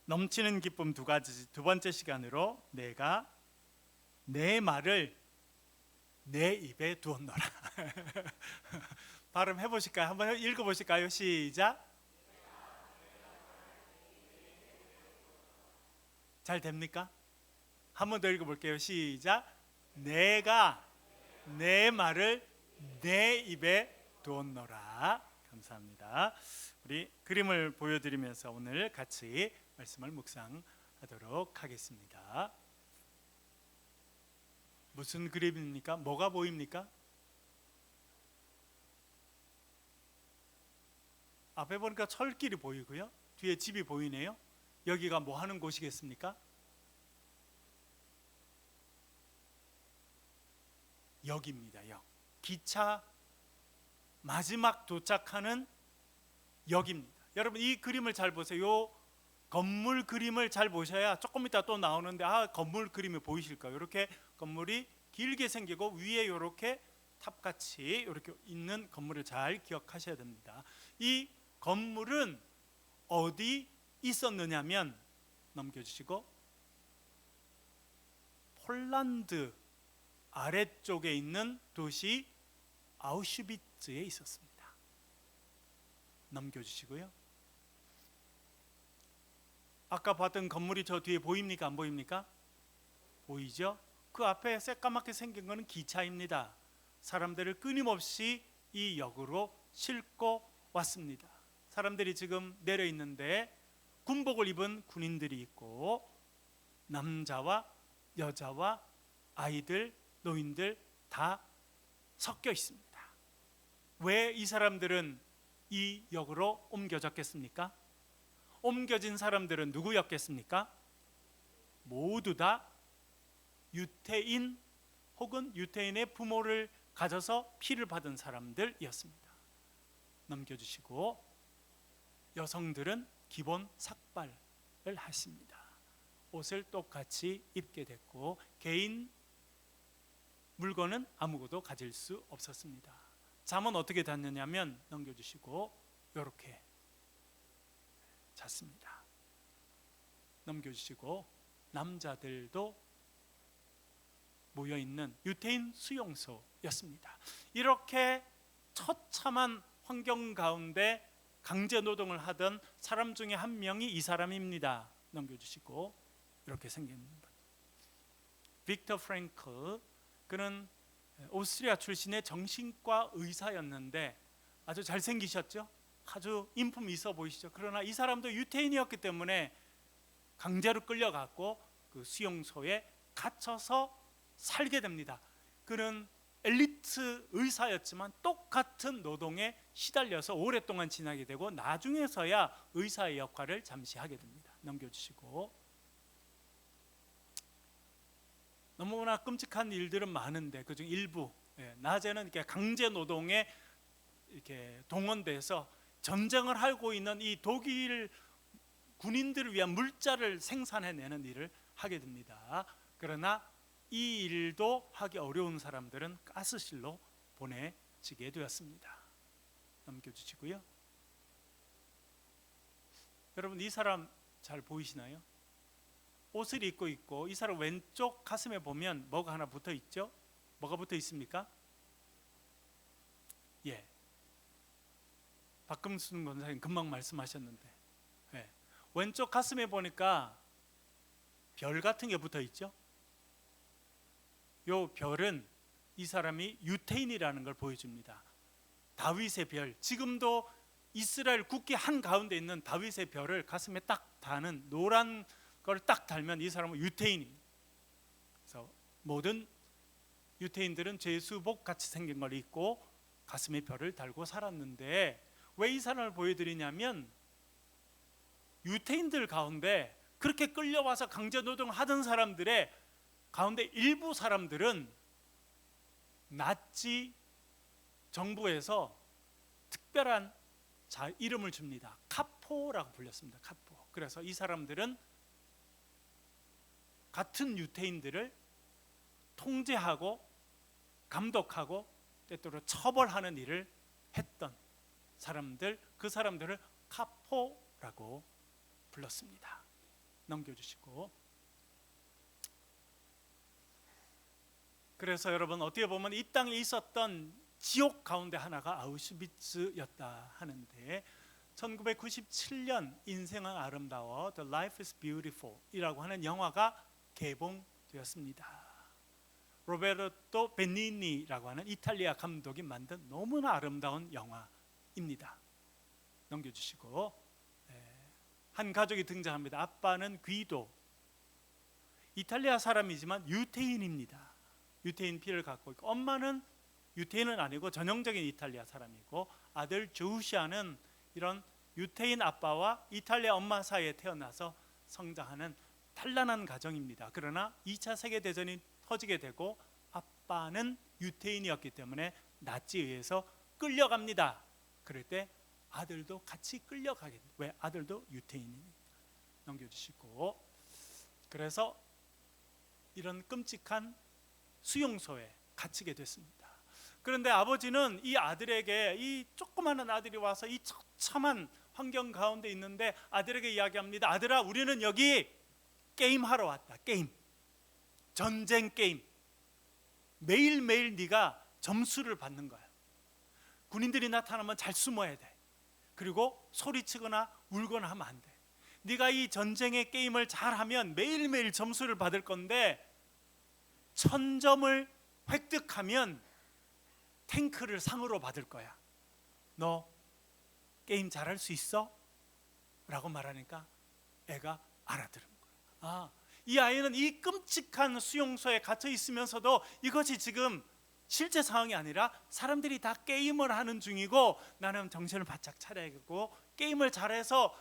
넘치는 기쁨 두 가지, 두 번째 시간으로 내가 내 말을 내 입에 두었노라. 발음해 보실까요? 한번 읽어 보실까요? 시작. 잘 됩니까? 한 번 더 읽어 볼게요. 시작. 내가 내 말을 내 입에 두었노라. 감사합니다. 우리 그림을 보여드리면서 오늘 같이 말씀을 묵상하도록 하겠습니다. 무슨 그림입니까? 뭐가 보입니까? 앞에 보니까 철길이 보이고요. 뒤에 집이 보이네요. 여기가 뭐 하는 곳이겠습니까? 역입니다. 역. 기차 마지막 도착하는 역입니다. 여러분 이 그림을 잘 보세요. 요 건물 그림을 잘 보셔야 조금 이따 또 나오는데 건물 그림이 보이실까요? 이렇게 건물이 길게 생기고 위에 이렇게 탑같이 이렇게 있는 건물을 잘 기억하셔야 됩니다. 이 건물은 어디 있었느냐면 넘겨주시고 폴란드 아래쪽에 있는 도시 아우슈비츠에 있었습니다. 넘겨주시고요. 아까 봤던 건물이 저 뒤에 보입니까? 안 보입니까? 보이죠? 그 앞에 새까맣게 생긴 것은 기차입니다. 사람들을 끊임없이 이 역으로 싣고 왔습니다. 사람들이 지금 내려 있는데 군복을 입은 군인들이 있고 남자와 여자와 아이들, 노인들 다 섞여 있습니다. 왜 이 사람들은 이 역으로 옮겨졌겠습니까? 옮겨진 사람들은 누구였겠습니까? 모두 다 유태인 혹은 유태인의 부모를 가져서 피를 받은 사람들이었습니다. 넘겨주시고 여성들은 기본 삭발을 하십니다. 옷을 똑같이 입게 됐고 개인 물건은 아무것도 가질 수 없었습니다. 잠은 어떻게 잤느냐면 넘겨주시고 이렇게 잤습니다. 넘겨주시고 남자들도 모여있는 유태인 수용소였습니다. 이렇게 처참한 환경 가운데 강제 노동을 하던 사람 중에 한 명이 이 사람입니다. 넘겨주시고 이렇게 생긴 분. 빅터 프랭클, 그는 오스트리아 출신의 정신과 의사였는데 아주 잘생기셨죠? 아주 인품이 있어 보이시죠? 그러나 이 사람도 유태인이었기 때문에 강제로 끌려갔고 그 수용소에 갇혀서 살게 됩니다. 그는 엘리트 의사였지만 똑같은 노동에 시달려서 오랫동안 지나게 되고 나중에서야 의사의 역할을 잠시 하게 됩니다. 넘겨주시고 너무나 끔찍한 일들은 많은데 그중 일부 낮에는 이렇게 강제 노동에 이렇게 동원돼서 전쟁을 하고 있는 이 독일 군인들을 위한 물자를 생산해내는 일을 하게 됩니다. 그러나 이 일도 하기 어려운 사람들은 가스실로 보내지게 되었습니다. 넘겨주시고요. 여러분 이 사람 잘 보이시나요? 옷을 입고 있고 이 사람 왼쪽 가슴에 보면 뭐가 하나 붙어 있죠? 뭐가 붙어 있습니까? 예. 박금순 권사님 금방 말씀하셨는데 왼쪽 가슴에 보니까 별 같은 게 붙어 있죠? 요 별은 이 사람이 유태인이라는 걸 보여줍니다. 다윗의 별, 지금도 이스라엘 국기 한가운데 있는 다윗의 별을 가슴에 딱 다는 노란 걸 딱 달면 이 사람은 유태인입니다. 그래서 모든 유태인들은 제수복 같이 생긴 걸 입고 가슴에 별을 달고 살았는데 왜 이 사람을 보여드리냐면 유태인들 가운데 그렇게 끌려와서 강제노동을 하던 사람들의 가운데 일부 사람들은 나치 정부에서 특별한 이름을 줍니다. 카포라고 불렸습니다. 카포. 그래서 이 사람들은 같은 유태인들을 통제하고 감독하고 때때로 처벌하는 일을 했던 사람들, 그 사람들을 카포라고 불렀습니다. 넘겨주시고. 그래서 여러분 어떻게 보면 이 땅에 있었던 지옥 가운데 하나가 아우슈비츠였다 하는데 1997년 인생은 아름다워 The Life is Beautiful 이라고 하는 영화가 개봉되었습니다. 로베르토 베니니라고 하는 이탈리아 감독이 만든 너무나 아름다운 영화입니다. 넘겨주시고. 한 가족이 등장합니다. 아빠는 귀도, 이탈리아 사람이지만 유태인입니다. 유태인 피를 갖고 있고, 엄마는 유태인은 아니고 전형적인 이탈리아 사람이고, 아들 조우시아는 이런 유태인 아빠와 이탈리아 엄마 사이에 태어나서 성장하는 단란한 가정입니다. 그러나 2차 세계대전이 터지게 되고 아빠는 유태인이었기 때문에 나치에 의해서 끌려갑니다. 그럴 때 아들도 같이 끌려가게 돼요. 왜? 아들도 유태인이니까. 넘겨주시고. 그래서 이런 끔찍한 수용소에 갇히게 됐습니다. 그런데 아버지는 이 아들에게, 이 조그마한 아들이 와서 이 처참한 환경 가운데 있는데 아들에게 이야기합니다. 아들아, 우리는 여기 게임하러 왔다. 게임, 전쟁 게임. 매일매일 네가 점수를 받는 거야. 군인들이 나타나면 잘 숨어야 돼. 그리고 소리치거나 울거나 하면 안 돼. 네가 이 전쟁의 게임을 잘하면 매일매일 점수를 받을 건데 1000점을 획득하면 탱크를 상으로 받을 거야. 너 게임 잘할 수 있어? 라고 말하니까 애가 알아들은 거야. 이 아이는 이 끔찍한 수용소에 갇혀 있으면서도 이것이 지금 실제 상황이 아니라 사람들이 다 게임을 하는 중이고 나는 정신을 바짝 차려야겠고 게임을 잘해서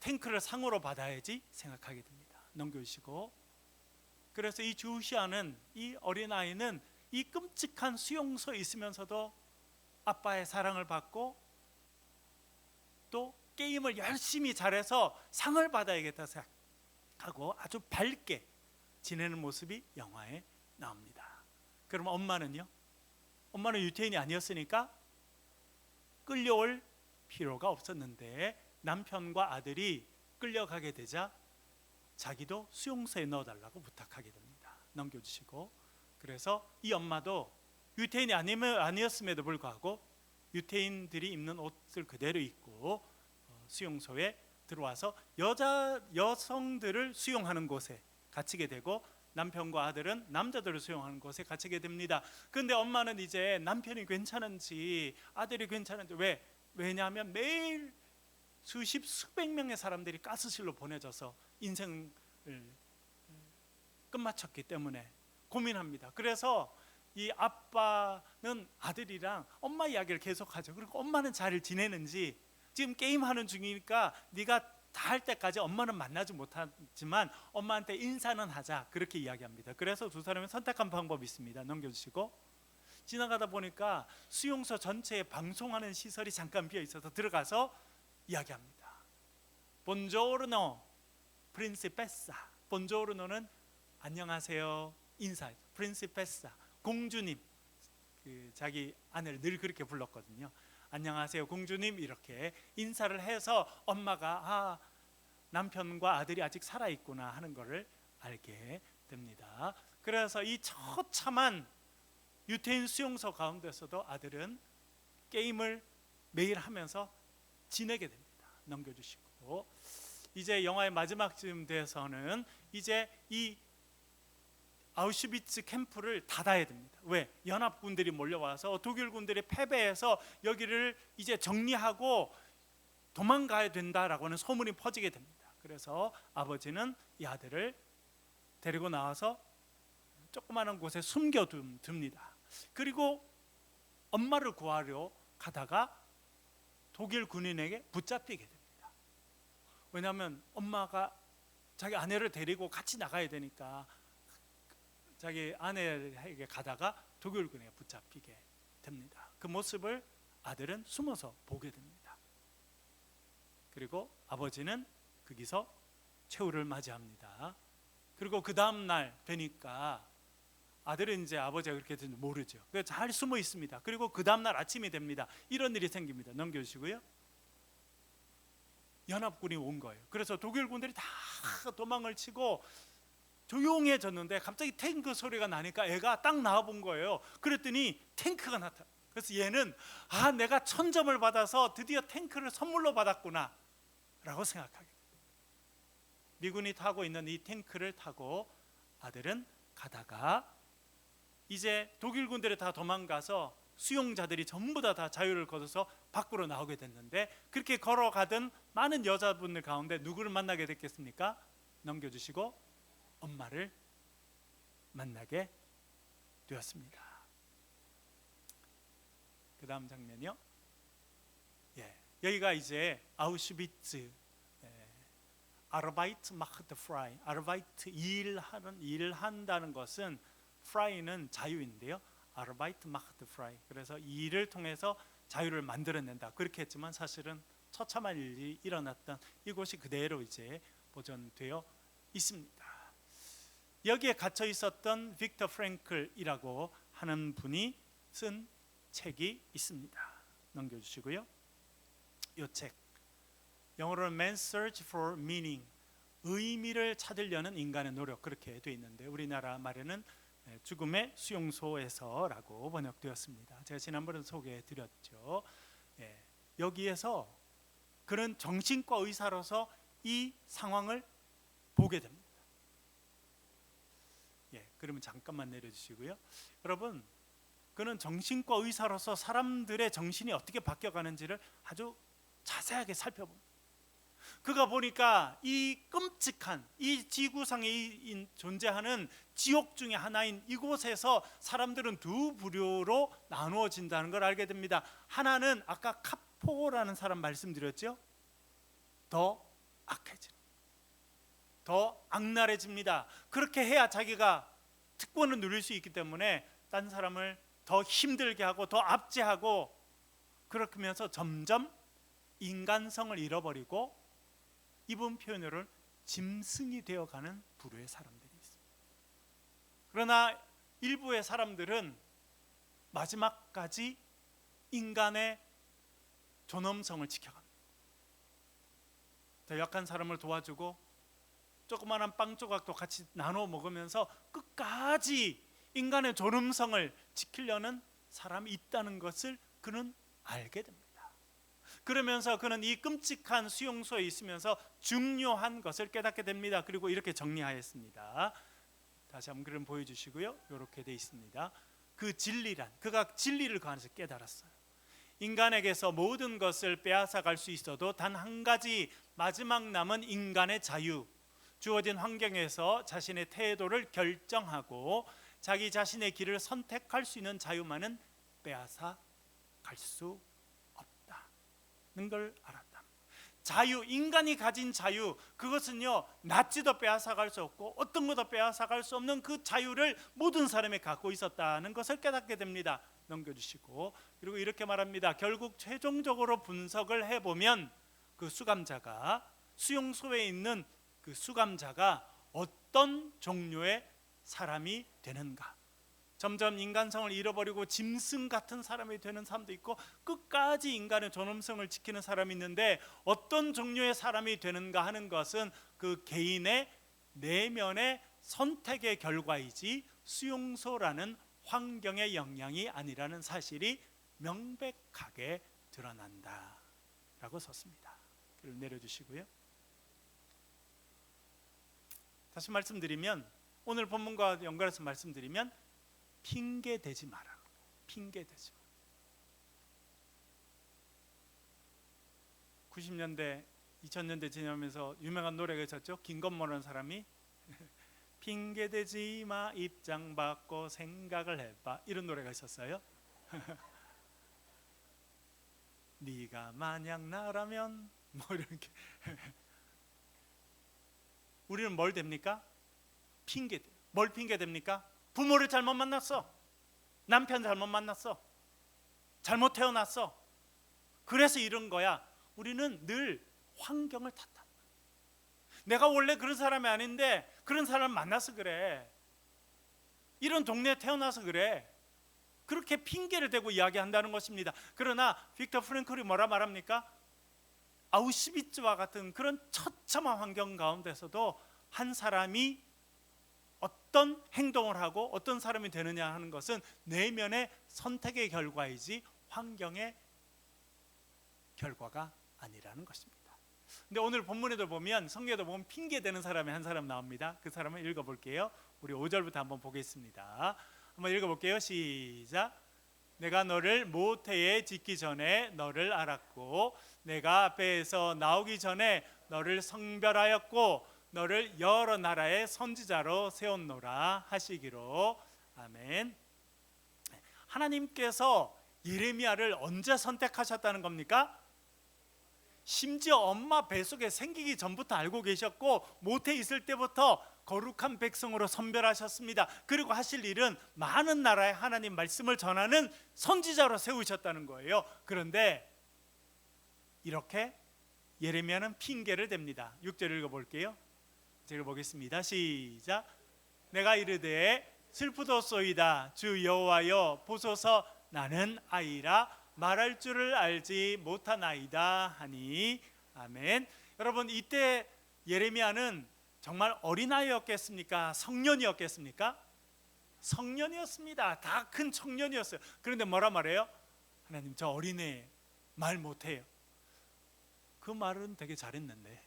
탱크를 상으로 받아야지 생각하게 됩니다. 넘겨주시고. 그래서 이 주시아는, 이 어린아이는 이 끔찍한 수용소에 있으면서도 아빠의 사랑을 받고 또 게임을 열심히 잘해서 상을 받아야겠다 생각하고 아주 밝게 지내는 모습이 영화에 나옵니다. 그럼 엄마는요? 엄마는 유태인이 아니었으니까 끌려올 필요가 없었는데 남편과 아들이 끌려가게 되자 자기도 수용소에 넣어달라고 부탁하게 됩니다. 넘겨주시고. 그래서 이 엄마도 유태인이 아니었음에도 불구하고 유태인들이 입는 옷을 그대로 입고 수용소에 들어와서 여성들을 수용하는 곳에 갇히게 되고 남편과 아들은 남자들을 수용하는 곳에 갇히게 됩니다. 그런데 엄마는 이제 남편이 괜찮은지 아들이 괜찮은지, 왜냐하면 매일 수백 명의 사람들이 가스실로 보내져서 인생을 끝마쳤기 때문에 고민합니다. 그래서 이 아빠는 아들이랑 엄마 이야기를 계속하죠. 그리고 엄마는 잘 지내는지, 지금 게임하는 중이니까 네가 다 할 때까지 엄마는 만나지 못하지만 엄마한테 인사는 하자, 그렇게 이야기합니다. 그래서 두 사람이 선택한 방법이 있습니다. 넘겨주시고. 지나가다 보니까 수용소 전체에 방송하는 시설이 잠깐 비어 있어서 들어가서 이야기합니다. 본조르노 프린시페사. 본조르노는 안녕하세요 인사. 프린시페사, 공주님. 자기 아내를 늘 그렇게 불렀거든요. 안녕하세요 공주님, 이렇게 인사를 해서 엄마가 남편과 아들이 아직 살아있구나 하는 것을 알게 됩니다. 그래서 이 처참한 유태인 수용소 가운데서도 아들은 게임을 매일 하면서 지내게 됩니다. 넘겨주시고. 이제 영화의 마지막쯤 돼서는 이제 이 아우슈비츠 캠프를 닫아야 됩니다. 왜? 연합군들이 몰려와서 독일군들이 패배해서 여기를 이제 정리하고 도망가야 된다라고 하는 소문이 퍼지게 됩니다. 그래서 아버지는 이 아들을 데리고 나와서 조그마한 곳에 숨겨둡니다. 그리고 엄마를 구하려 가다가 독일 군인에게 붙잡히게 됩니다. 왜냐하면 엄마가 자기 아내를 데리고 같이 나가야 되니까 자기 아내에게 가다가 독일군에 붙잡히게 됩니다. 그 모습을 아들은 숨어서 보게 됩니다. 그리고 아버지는 거기서 최후를 맞이합니다. 그리고 그 다음 날 되니까 아들은 이제 아버지가 그렇게 된지 모르죠. 그래서 잘 숨어 있습니다. 그리고 그 다음 날 아침이 됩니다. 이런 일이 생깁니다. 넘겨주시고요. 연합군이 온 거예요. 그래서 독일 군들이 다 도망을 치고 조용해졌는데 갑자기 탱크 소리가 나니까 애가 딱 나와본 거예요. 그랬더니 탱크가 나타나. 그래서 얘는 내가 1000점을 받아서 드디어 탱크를 선물로 받았구나 라고 생각하게 돼요. 미군이 타고 있는 이 탱크를 타고 아들은 가다가 이제 독일 군들이 다 도망가서 수용자들이 전부 다 자유를 거둬서 밖으로 나오게 됐는데, 그렇게 걸어가던 많은 여자분들 가운데 누구를 만나게 됐겠습니까? 넘겨주시고 엄마를 만나게 되었습니다. 그 다음 장면이요. 여기가 이제 아우슈비츠 아르바이트 마크트 프라이, 아르바이트 일한다는 것은, 프라이는 자유인데요, 아르바이트 마크트 프라이, 그래서 일을 통해서 자유를 만들어낸다 그렇게 했지만 사실은 처참한 일이 일어났던 이곳이 그대로 이제 보존되어 있습니다. 여기에 갇혀 있었던 빅터 프랭클이라고 하는 분이 쓴 책이 있습니다. 넘겨주시고요. 이 책 영어로는 Man's Search for Meaning, 의미를 찾으려는 인간의 노력, 그렇게 되어 있는데 우리나라 말에는 죽음의 수용소에서라고 번역되었습니다. 제가 지난번에 소개해 드렸죠. 여기에서 그는 정신과 의사로서 이 상황을 보게 됩니다. 그러면 잠깐만 내려주시고요. 여러분, 그는 정신과 의사로서 사람들의 정신이 어떻게 바뀌어가는지를 아주 자세하게 살펴봅니다. 그가 보니까 이 끔찍한 이 지구상에 존재하는 지옥 중에 하나인 이곳에서 사람들은 두 부류로 나누어진다는 걸 알게 됩니다. 하나는 아까 카포라는 사람 말씀드렸죠. 더 악해지는, 더 악랄해집니다. 그렇게 해야 자기가 특권을 누릴 수 있기 때문에 딴 사람을 더 힘들게 하고 더 압제하고, 그렇면서 점점 인간성을 잃어버리고 이분 표현으로는 짐승이 되어가는 부류의 사람들이 있습니다. 그러나 일부의 사람들은 마지막까지 인간의 존엄성을 지켜갑니다. 더 약한 사람을 도와주고 조그마한 빵 조각도 같이 나눠 먹으면서 끝까지 인간의 존엄성을 지키려는 사람이 있다는 것을 그는 알게 됩니다. 그러면서 그는 이 끔찍한 수용소에 있으면서 중요한 것을 깨닫게 됩니다. 그리고 이렇게 정리하였습니다. 다시 한번 그림 보여주시고요. 이렇게 돼 있습니다. 그 진리란, 그가 진리를 그 안에서 깨달았어요. 인간에게서 모든 것을 빼앗아갈 수 있어도 단 한 가지 마지막 남은 인간의 자유, 주어진 환경에서 자신의 태도를 결정하고 자기 자신의 길을 선택할 수 있는 자유만은 빼앗아 갈 수 없다는 걸 알았다. 자유, 인간이 가진 자유, 그것은요 낫지도 빼앗아갈 수 없고 어떤 것도 빼앗아갈 수 없는 그 자유를 모든 사람이 갖고 있었다는 것을 깨닫게 됩니다. 넘겨주시고, 그리고 이렇게 말합니다. 결국 최종적으로 분석을 해보면 그 수감자가, 수용소에 있는 그 수감자가 어떤 종류의 사람이 되는가, 점점 인간성을 잃어버리고 짐승 같은 사람이 되는 사람도 있고 끝까지 인간의 존엄성을 지키는 사람이 있는데, 어떤 종류의 사람이 되는가 하는 것은 그 개인의 내면의 선택의 결과이지 수용소라는 환경의 영향이 아니라는 사실이 명백하게 드러난다라고 썼습니다. 그걸 내려주시고요. 다시 말씀드리면, 오늘 본문과 연결해서 말씀드리면 핑계 대지 마라. 핑계 대지 마라. 90년대 2000년대 지나면서 유명한 노래가 있었죠. 김건모라는 사람이 핑계 대지 마, 입장 바꿔 생각을 해봐, 이런 노래가 있었어요. 네가 만약 나라면 뭐 이렇게. 우리는 뭘 됩니까? 핑계. 뭘 핑계 됩니까? 부모를 잘못 만났어, 남편 잘못 만났어, 잘못 태어났어, 그래서 이런 거야. 우리는 늘 환경을 탓한다. 내가 원래 그런 사람이 아닌데 그런 사람 만나서 그래, 이런 동네에 태어나서 그래, 그렇게 핑계를 대고 이야기한다는 것입니다. 그러나 빅터 프랭클이 뭐라 말합니까? 아우슈비츠와 같은 그런 처참한 환경 가운데서도 한 사람이 어떤 행동을 하고 어떤 사람이 되느냐 하는 것은 내면의 선택의 결과이지 환경의 결과가 아니라는 것입니다. 근데 오늘 본문에도 보면, 성경에도 보면 핑계 대는 사람이 한 사람 나옵니다. 그 사람을 읽어볼게요. 우리 5절부터 한번 보겠습니다. 한번 읽어볼게요. 시작. 내가 너를 모태에 짓기 전에 너를 알았고 내가 배에서 나오기 전에 너를 성별하였고 너를 여러 나라의 선지자로 세웠노라 하시기로. 아멘. 하나님께서 예레미야를 언제 선택하셨다는 겁니까? 심지어 엄마 뱃속에 생기기 전부터 알고 계셨고 모태에 있을 때부터 거룩한 백성으로 선별하셨습니다. 그리고 하실 일은 많은 나라의 하나님 말씀을 전하는 선지자로 세우셨다는 거예요. 그런데 이렇게 예레미야는 핑계를 댑니다. 6절 읽어볼게요. 제가 보겠습니다. 시작. 내가 이르되 슬프도소이다 주 여호와여 보소서 나는 아이라 말할 줄을 알지 못하나이다 하니. 아멘. 여러분, 이때 예레미야는 정말 어린아이였겠습니까? 성년이었겠습니까? 성년이었습니다. 다 큰 청년이었어요. 그런데 뭐라 말해요? 하나님, 저 어린애 말 못해요. 그 말은 되게 잘했는데,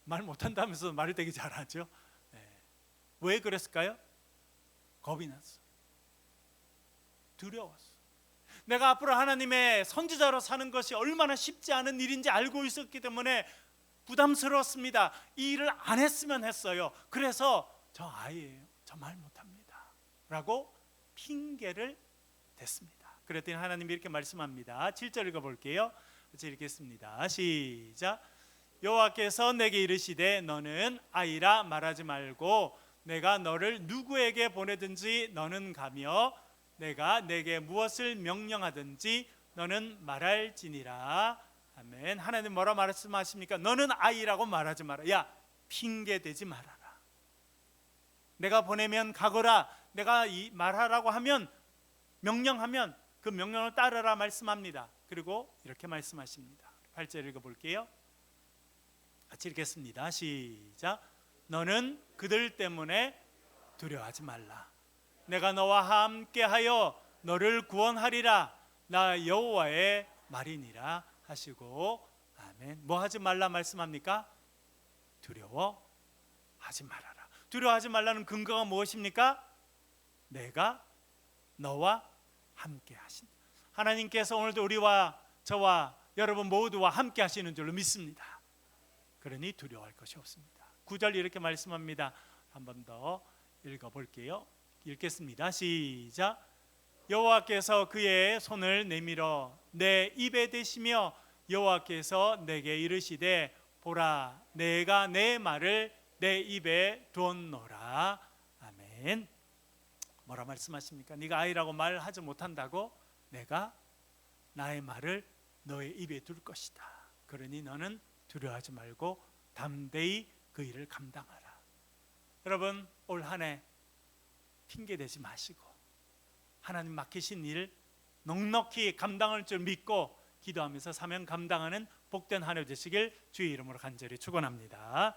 말 못한다면서 말을 되게 잘하죠. 왜 그랬을까요? 겁이 났어. 두려웠어. 내가 앞으로 하나님의 선지자로 사는 것이 얼마나 쉽지 않은 일인지 알고 있었기 때문에 부담스러웠습니다. 이 일을 안 했으면 했어요. 그래서 저 아이예요, 저 말 못합니다 라고 핑계를 댔습니다. 그랬더니 하나님이 이렇게 말씀합니다. 7절 읽어볼게요. 같이 읽겠습니다. 시작. 여호와께서 내게 이르시되 너는 아이라 말하지 말고 내가 너를 누구에게 보내든지 너는 가며 내가 내게 무엇을 명령하든지 너는 말할지니라. 아멘. 하나님 뭐라 말씀하십니까? 너는 아이라고 말하지 마라. 야, 핑계 대지 말아라. 내가 보내면 가거라. 내가 말하라고 하면, 명령하면 그 명령을 따르라 말씀합니다. 그리고 이렇게 말씀하십니다. 8절 읽어볼게요. 같이 읽겠습니다. 시작. 너는 그들 때문에 두려워하지 말라. 내가 너와 함께하여 너를 구원하리라. 나 여호와의 말이니라 하시고. 아멘. 뭐 하지 말라 말씀합니까? 두려워하지 말아라. 두려워하지 말라는 근거가 무엇입니까? 내가 너와 함께 하신 하나님께서 오늘도 우리와 저와 여러분 모두와 함께 하시는 줄로 믿습니다. 그러니 두려워할 것이 없습니다. 9절 이렇게 말씀합니다. 한 번 더 읽어볼게요. 읽겠습니다. 시작. 여호와께서 그의 손을 내밀어 내 입에 대시며 여호와께서 내게 이르시되 보라 내가 내 말을 내 입에 두었노라. 아멘. 뭐라 말씀하십니까? 네가 아이라고 말하지 못한다고? 내가 나의 말을 너의 입에 둘 것이다. 그러니 너는 두려워하지 말고 담대히 그 일을 감당하라. 여러분, 올 한 해 핑계대지 마시고 하나님 맡기신 일 넉넉히 감당할 줄 믿고 기도하면서 사명 감당하는 복된 한 해 되시길 주의 이름으로 간절히 축원합니다.